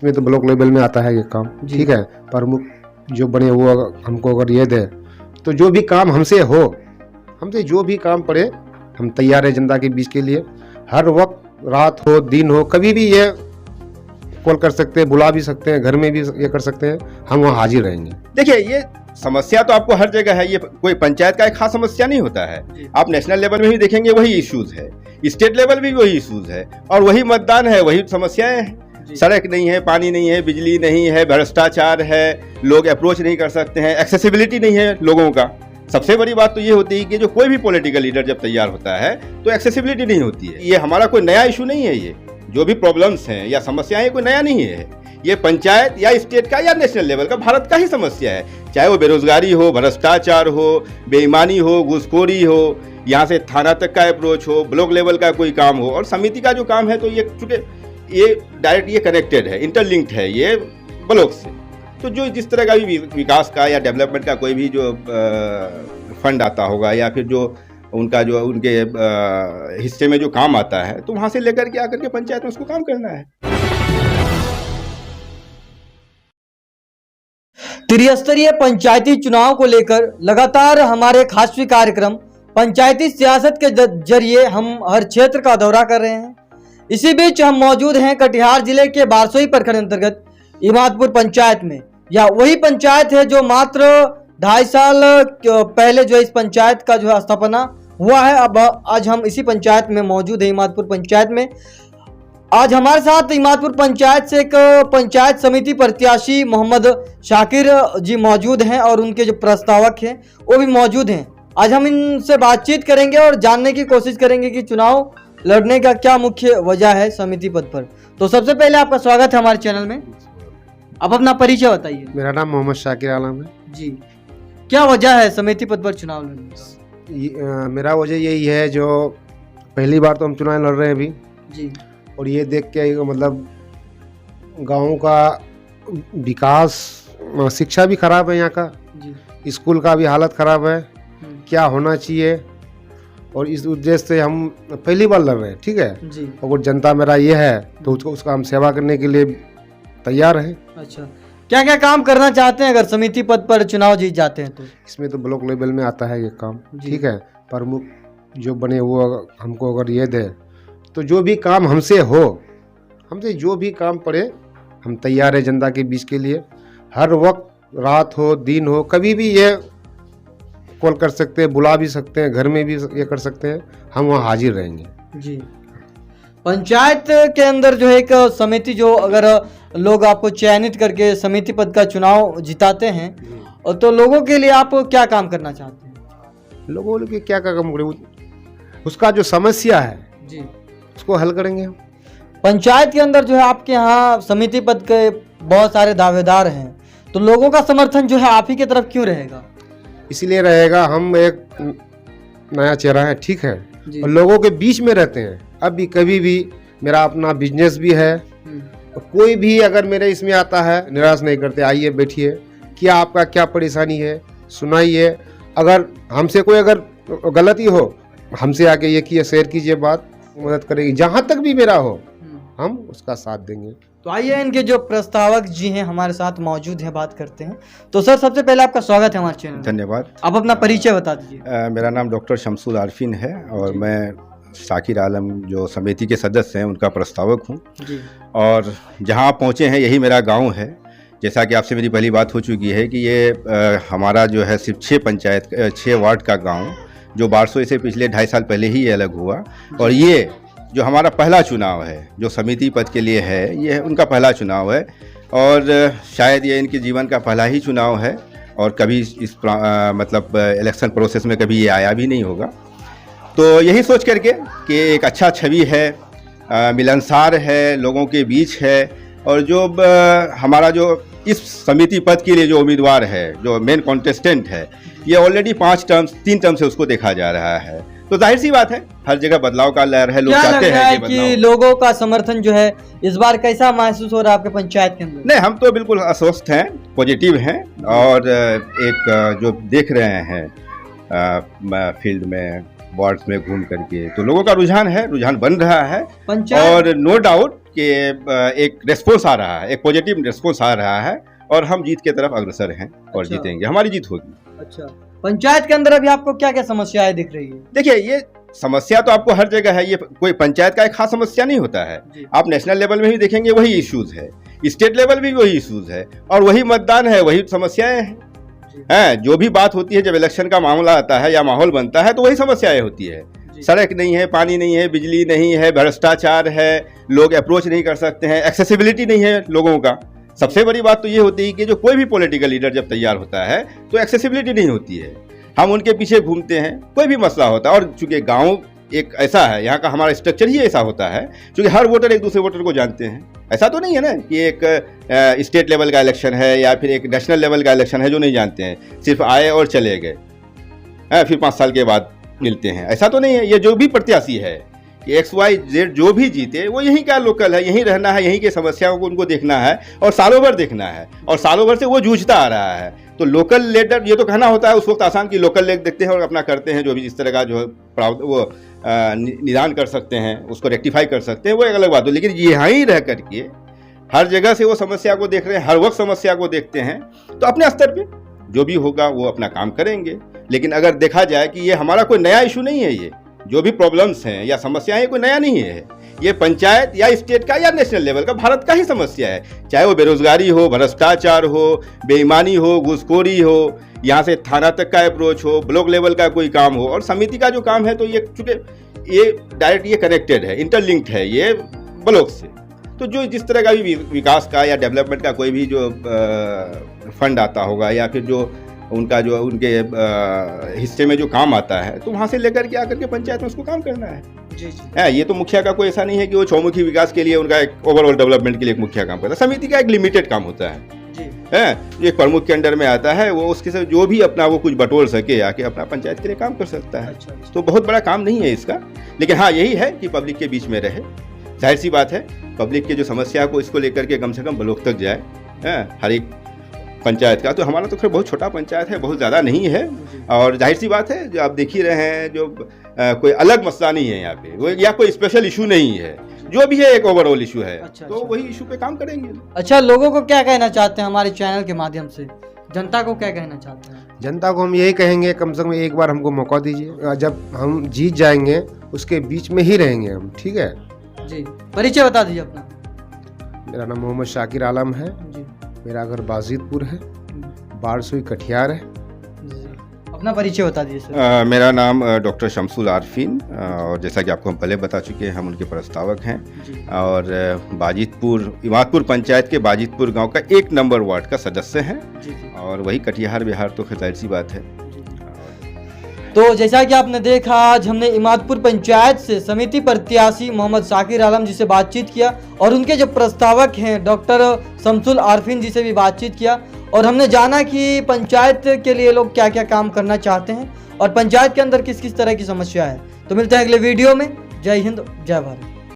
इसमें तो block level में आता है ये काम, ठीक है। प्रमुख जो बने वो हमको अगर ये दे तो जो भी काम हमसे हो, हमसे जो भी काम पड़े हम तैयार है जनता के बीच के लिए। हर वक्त रात हो दिन हो कभी भी ये कॉल कर सकते हैं, बुला भी सकते हैं, घर में भी ये कर सकते हैं, हम वहाँ हाजिर रहेंगे। देखिए ये समस्या तो आपको हर जगह है, ये कोई पंचायत का एक खास समस्या नहीं होता है। आप नेशनल लेवल में भी देखेंगे वही इश्यूज है, स्टेट लेवल भी वही इश्यूज है, और वही मतदान है, वही समस्याएं हैं। सड़क नहीं है, पानी नहीं है, बिजली नहीं है, भ्रष्टाचार है, लोग अप्रोच नहीं कर सकते हैं, एक्सेसिबिलिटी नहीं है लोगों का। सबसे बड़ी बात तो ये होती है कि जो कोई भी पॉलिटिकल लीडर जब तैयार होता है तो एक्सेसिबिलिटी नहीं होती है। ये हमारा कोई नया इशू नहीं है, ये जो भी प्रॉब्लम्स हैं या समस्याएं कोई नया नहीं है। ये पंचायत या स्टेट का या नेशनल लेवल का, भारत का ही समस्या है। चाहे वो बेरोजगारी हो, भ्रष्टाचार हो, बेईमानी हो, घूसखोरी हो, यहाँ से थाना तक का अप्रोच हो, ब्लॉक लेवल का कोई काम हो, और समिति का जो काम है तो ये चूंकि ये डायरेक्ट ये कनेक्टेड है, इंटरलिंक्ड है ये ब्लॉक से। तो जो जिस तरह का भी विकास का या डेवलपमेंट का कोई भी जो फंड आता होगा या फिर जो उनका जो उनके हिस्से में जो काम आता है तो वहाँ से लेकर के आकर के पंचायत में उसको काम करना है। त्रिस्तरीय पंचायती चुनाव को लेकर लगातार हमारे खास कार्यक्रम पंचायती सियासत के जरिए हम हर क्षेत्र का दौरा कर रहे हैं। इसी बीच हम मौजूद हैं कटिहार जिले के बारसोई प्रखंड अंतर्गत इमादपुर पंचायत में। या वही पंचायत है जो मात्र 2.5 साल पहले जो इस पंचायत का जो है स्थापना हुआ है। अब आज हम इसी पंचायत में मौजूद है, इमादपुर पंचायत में। आज हमारे साथ इमादपुर पंचायत से एक पंचायत समिति प्रत्याशी मोहम्मद शाकिर जी मौजूद हैं और उनके जो प्रस्तावक हैं वो भी मौजूद हैं। आज हम इनसे बातचीत करेंगे और जानने की कोशिश करेंगे कि चुनाव लड़ने का क्या मुख्य वजह है समिति पद पर। तो सबसे पहले आपका स्वागत है हमारे चैनल में। आप अपना परिचय बताइए। मेरा नाम मोहम्मद शाकिर आलम है जी। क्या वजह है समिति पद पर चुनाव लड़ने? मेरा वजह यही है, जो पहली बार तो हम चुनाव लड़ रहे हैं अभी जी, और ये देख के मतलब गाँव का विकास, शिक्षा भी खराब है यहाँ का जी, स्कूल का भी हालत खराब है, क्या होना चाहिए, और इस उद्देश्य से हम पहली बार लड़ रहे हैं, ठीक है जी। और जनता मेरा ये है तो उसका हम सेवा करने के लिए तैयार हैं। अच्छा, क्या क्या काम करना चाहते हैं अगर समिति पद पर चुनाव जीत जाते हैं तो? इसमें तो ब्लॉक लेवल में आता है ये काम, जी। ठीक है। प्रमुख जो बने वो हमको अगर ये दे तो जो भी काम हमसे हो, हमसे जो भी काम पड़े हम तैयार है जनता के बीच के लिए। हर वक्त रात हो दिन हो कभी भी ये कॉल कर सकते हैं, बुला भी सकते हैं, घर में भी ये कर सकते हैं, हम वहाँ हाजिर रहेंगे। जी। पंचायत के अंदर जो है एक समिति, जो अगर लोग आपको चयनित करके समिति पद का चुनाव जिताते हैं तो लोगों के लिए आप क्या काम करना चाहते हैं? लोगों के क्या काम करें, उसका जो समस्या है जी, उसको हल करेंगे हम। पंचायत के अंदर जो है आपके यहाँ समिति पद के बहुत सारे दावेदार हैं, तो लोगों का समर्थन जो है आप ही की तरफ क्यों रहेगा? इसलिए रहेगा, हम एक नया चेहरा है, ठीक है, और लोगों के बीच में रहते हैं। अभी कभी भी मेरा अपना बिजनेस भी है, कोई भी अगर मेरे इसमें आता है निराश नहीं करते, आइए बैठिए, क्या आपका क्या परेशानी है सुनाइए। अगर हमसे कोई अगर गलती हो हमसे आके ये किए शेयर कीजिए, बात मदद करेगी, जहाँ तक भी मेरा हो हम उसका साथ देंगे। तो आइए इनके जो प्रस्तावक जी हैं हमारे साथ मौजूद हैं, बात करते हैं। तो सर सबसे पहले आपका स्वागत है हमारे चैनल में। धन्यवाद। आप अपना परिचय बता दीजिए। मेरा नाम डॉक्टर शमसुल आरफिन है और मैं शाकिर आलम जो समिति के सदस्य हैं उनका प्रस्तावक हूँ। और जहाँ आप पहुँचे हैं यही मेरा गांव है। जैसा कि आपसे मेरी पहली बात हो चुकी है कि ये हमारा जो है सिर्फ 6 वार्ड का गांव जो बारसोई से पिछले 2.5 साल पहले ही अलग हुआ, और ये जो हमारा पहला चुनाव है जो समिति पद के लिए है, ये उनका पहला चुनाव है और शायद ये इनके जीवन का पहला ही चुनाव है और कभी इस मतलब इलेक्शन प्रोसेस में कभी ये आया भी नहीं होगा। तो यही सोच करके कि एक अच्छा छवि है, मिलनसार है, लोगों के बीच है, और जो हमारा जो इस समिति पद के लिए जो उम्मीदवार है, जो मेन कॉन्टेस्टेंट है, ये ऑलरेडी 3 टर्म से उसको देखा जा रहा है। तो जाहिर सी बात है हर जगह बदलाव का लहर है, लोग चाहते हैं कि लोगों का समर्थन जो है इस बार कैसा महसूस हो रहा है आपके पंचायत के अंदर? नहीं, हम तो बिल्कुल आश्वस्त हैं, पॉजिटिव हैं, और एक जो देख रहे हैं फील्ड में वार्ड्स में घूम करके। तो लोगों का रुझान बन रहा है पंचायत और नो डाउट कि एक रेस्पॉन्स आ रहा है, एक पॉजिटिव रेस्पॉन्स आ रहा है और हम जीत की तरफ अग्रसर हैं और अच्छा। जीतेंगे, हमारी जीत होगी। अच्छा, पंचायत के अंदर अभी आपको क्या क्या समस्याएं दिख रही है? देखिए, ये समस्या तो आपको हर जगह है, ये कोई पंचायत का एक खास समस्या नहीं होता है। आप नेशनल लेवल में भी देखेंगे वही इश्यूज है, स्टेट लेवल भी वही इश्यूज है और वही मतदान है, वही समस्याएं हैं। जो भी बात होती है जब इलेक्शन का मामला आता है या माहौल बनता है तो वही समस्याएं होती है। सड़क नहीं है, पानी नहीं है, बिजली नहीं है, भ्रष्टाचार है, लोग अप्रोच नहीं कर सकते हैं, एक्सेसिबिलिटी नहीं है लोगों का। सबसे बड़ी बात तो ये होती है कि जो कोई भी पॉलिटिकल लीडर जब तैयार होता है तो एक्सेसिबिलिटी नहीं होती है, हम उनके पीछे घूमते हैं। कोई भी मसला होता है और चूंकि गांव एक ऐसा है, यहाँ का हमारा स्ट्रक्चर ही ऐसा होता है क्योंकि हर वोटर एक दूसरे वोटर को जानते हैं। ऐसा तो नहीं है ना कि एक स्टेट लेवल का इलेक्शन है या फिर एक नेशनल लेवल का इलेक्शन है जो नहीं जानते हैं, सिर्फ आए और चले गए, फिर 5 साल के बाद मिलते हैं, ऐसा तो नहीं है। ये जो भी प्रत्याशी है कि XYZ जो भी जीते वो यहीं का लोकल है, यहीं रहना है, यहीं की समस्याओं को उनको देखना है और सालों भर देखना है और सालों भर से वो जूझता आ रहा है। तो लोकल लीडर, ये तो कहना होता है उस वक्त आसान कि लोकल लीडर देखते हैं और अपना करते हैं, जो भी इस तरह का जो वो निदान कर सकते हैं, उसको रेक्टिफाई कर सकते हैं, वो एक अलग बात हो। लेकिन यहाँ ही रह करके हर जगह से वो समस्या को देख रहे हैं, हर वक्त समस्या को देखते हैं, तो अपने स्तर पे जो भी होगा वो अपना काम करेंगे। लेकिन अगर देखा जाए कि ये हमारा कोई नया इशू नहीं है, ये जो भी प्रॉब्लम्स हैं या समस्याएं कोई नया नहीं है, ये पंचायत या स्टेट का या नेशनल लेवल का, भारत का ही समस्या है। चाहे वो बेरोजगारी हो, भ्रष्टाचार हो, बेईमानी हो, घूसखोरी हो, यहाँ से थाना तक का अप्रोच हो, ब्लॉक लेवल का कोई काम हो और समिति का जो काम है, तो ये चूंकि ये डायरेक्ट ये कनेक्टेड है, इंटरलिंक्ड है ये ब्लॉक से। तो जो जिस तरह का भी विकास का या डेवलपमेंट का कोई भी जो फंड आता होगा या फिर जो उनका जो उनके हिस्से में जो काम आता है, तो वहाँ से लेकर के आकर के पंचायत में उसको काम करना है। जी जी। ये तो मुखिया का कोई ऐसा नहीं है कि वो चौमुखी विकास के लिए उनका एक ओवरऑल डेवलपमेंट के लिए एक मुखिया काम करता है। समिति का एक लिमिटेड काम होता है एक प्रमुख के अंडर में आता है, वो उसके से जो भी अपना वो कुछ बटोर सके आके अपना पंचायत के लिए काम कर सकता है। अच्छा। तो बहुत बड़ा काम नहीं है इसका, लेकिन हाँ यही है कि पब्लिक के बीच में रहे। जाहिर सी बात है, पब्लिक के जो समस्या को इसको लेकर के कम से कम ब्लॉक तक जाए हर एक पंचायत का। तो हमारा तो खैर बहुत छोटा पंचायत है, बहुत ज़्यादा नहीं है और जाहिर सी बात है जो आप देख ही रहे हैं, जो कोई अलग मसला नहीं है यहाँ पे, वो या कोई स्पेशल इशू नहीं है, जो भी है एक ओवरऑल इशू है। तो वही इशू पे काम करेंगे। अच्छा, लोगों को क्या कहना चाहते हैं हमारे चैनल के माध्यम से, जनता को क्या कहना चाहते हैं? जनता को हम यही कहेंगे, कम से कम एक बार हमको मौका दीजिए, जब हम जीत जाएंगे उसके बीच में ही रहेंगे हम, ठीक है जी। परिचय बता दीजिए अपना। मेरा नाम मोहम्मद शाकिर आलम है जी। मेरा घर बाजितपुर है, बारसोई कटिहार है। अपना परिचय बता दीजिए सर। मेरा नाम डॉक्टर शमसुल आरफीन और जैसा कि आपको हम पहले बता चुके हैं, हम उनके प्रस्तावक हैं और बाजितपुर इमादपुर पंचायत के बाजितपुर गांव का 1 नंबर वार्ड का सदस्य हैं और वही कटिहार बिहार, तो जाहिर सी बात है। तो जैसा कि आपने देखा, आज हमने इमादपुर पंचायत से समिति प्रत्याशी मोहम्मद शाकिर आलम जी से बातचीत किया और उनके जो प्रस्तावक हैं डॉक्टर शमसुल आरफीन जी से भी बातचीत किया और हमने जाना कि पंचायत के लिए लोग क्या क्या काम करना चाहते हैं और पंचायत के अंदर किस किस तरह की समस्या है। तो मिलते हैं अगले वीडियो में। जय हिंद, जय भारत।